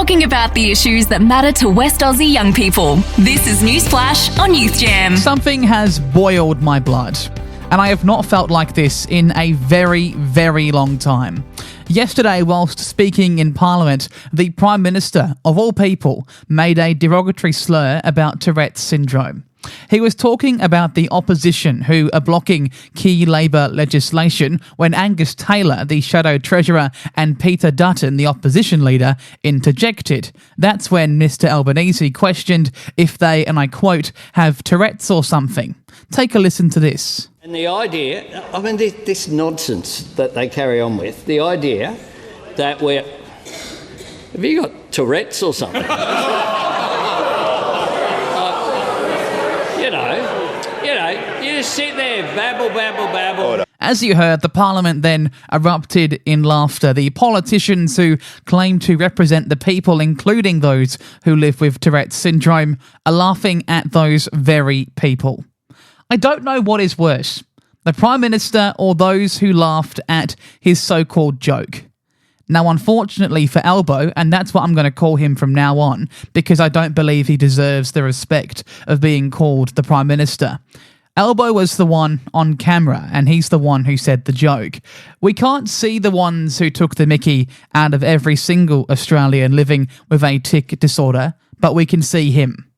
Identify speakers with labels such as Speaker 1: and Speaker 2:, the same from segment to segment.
Speaker 1: talking about the issues that matter to West Aussie young people. This is Newsflash on Youth Jam.
Speaker 2: Something has boiled my blood, and I have not felt like this in a very, very long time. Yesterday, whilst speaking in Parliament, the Prime Minister, of all people, made a derogatory slur about Tourette's syndrome. He was talking about the opposition who are blocking key Labor legislation when Angus Taylor, the Shadow Treasurer, and Peter Dutton, the opposition leader, interjected. That's when Mr Albanese questioned if they, and I quote, have Tourette's or something. Take a listen to this.
Speaker 3: And the idea, I mean, this nonsense that they carry on with, the idea that we're... Have you got Tourette's or something? You just sit there, babble.
Speaker 2: As you heard, the Parliament then erupted in laughter. The politicians who claim to represent the people, including those who live with Tourette's syndrome, are laughing at those very people. I don't know what is worse, the Prime Minister or those who laughed at his so-called joke. Now, unfortunately for Albo, and that's what I'm going to call him from now on, because I don't believe he deserves the respect of being called the Prime Minister. Albo was the one on camera, and he's the one who said the joke. We can't see the ones who took the mickey out of every single Australian living with a tic disorder, but we can see him.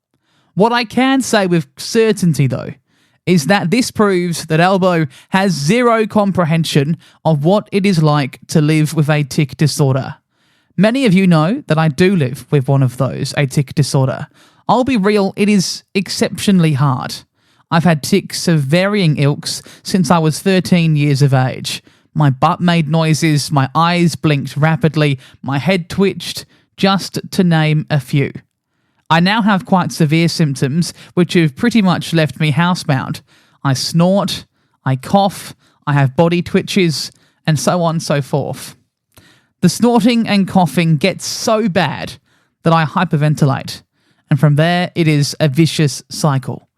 Speaker 2: What I can say with certainty, though, is that this proves that Albo has zero comprehension of what it is like to live with a tic disorder. Many of you know that I do live with one of those, a tic disorder. I'll be real, it is exceptionally hard. I've had tics of varying ilks since I was 13 years of age. My butt made noises, my eyes blinked rapidly, my head twitched, just to name a few. I now have quite severe symptoms, which have pretty much left me housebound. I snort, I cough, I have body twitches, and so on and so forth. The snorting and coughing gets so bad that I hyperventilate, and from there it is a vicious cycle.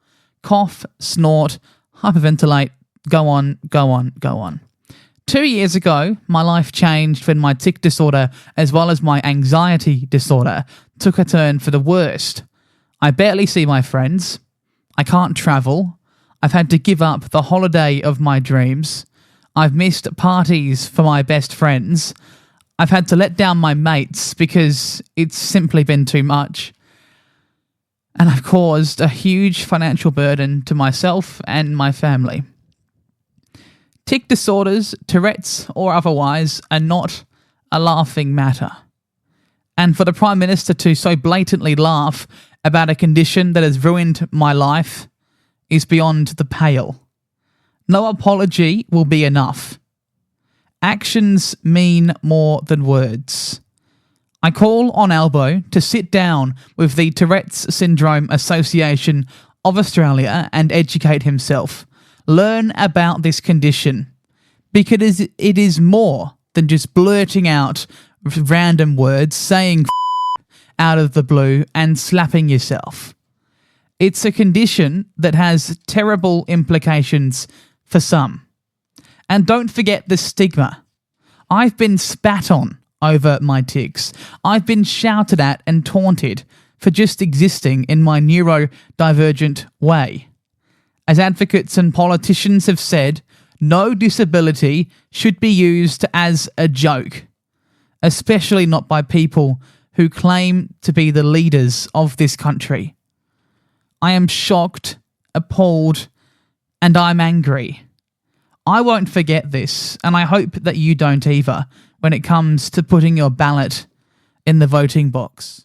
Speaker 2: Cough, snort, hyperventilate, go on. 2 years ago, my life changed when my tic disorder, as well as my anxiety disorder, took a turn for the worst. I barely see my friends. I can't travel. I've had to give up the holiday of my dreams. I've missed parties for my best friends. I've had to let down my mates because it's simply been too much. And I've caused a huge financial burden to myself and my family. Tic disorders, Tourette's or otherwise, are not a laughing matter. And for the Prime Minister to so blatantly laugh about a condition that has ruined my life is beyond the pale. No apology will be enough. Actions mean more than words. I call on Albo to sit down with the Tourette's Syndrome Association of Australia and educate himself. Learn about this condition, because it is more than just blurting out random words, saying out of the blue and slapping yourself. It's a condition that has terrible implications for some. And don't forget the stigma. I've been spat on over my tics. I've been shouted at and taunted for just existing in my neurodivergent way. As advocates and politicians have said, no disability should be used as a joke, especially not by people who claim to be the leaders of this country. I am shocked, appalled, and I'm angry. I won't forget this, and I hope that you don't either when it comes to putting your ballot in the voting box.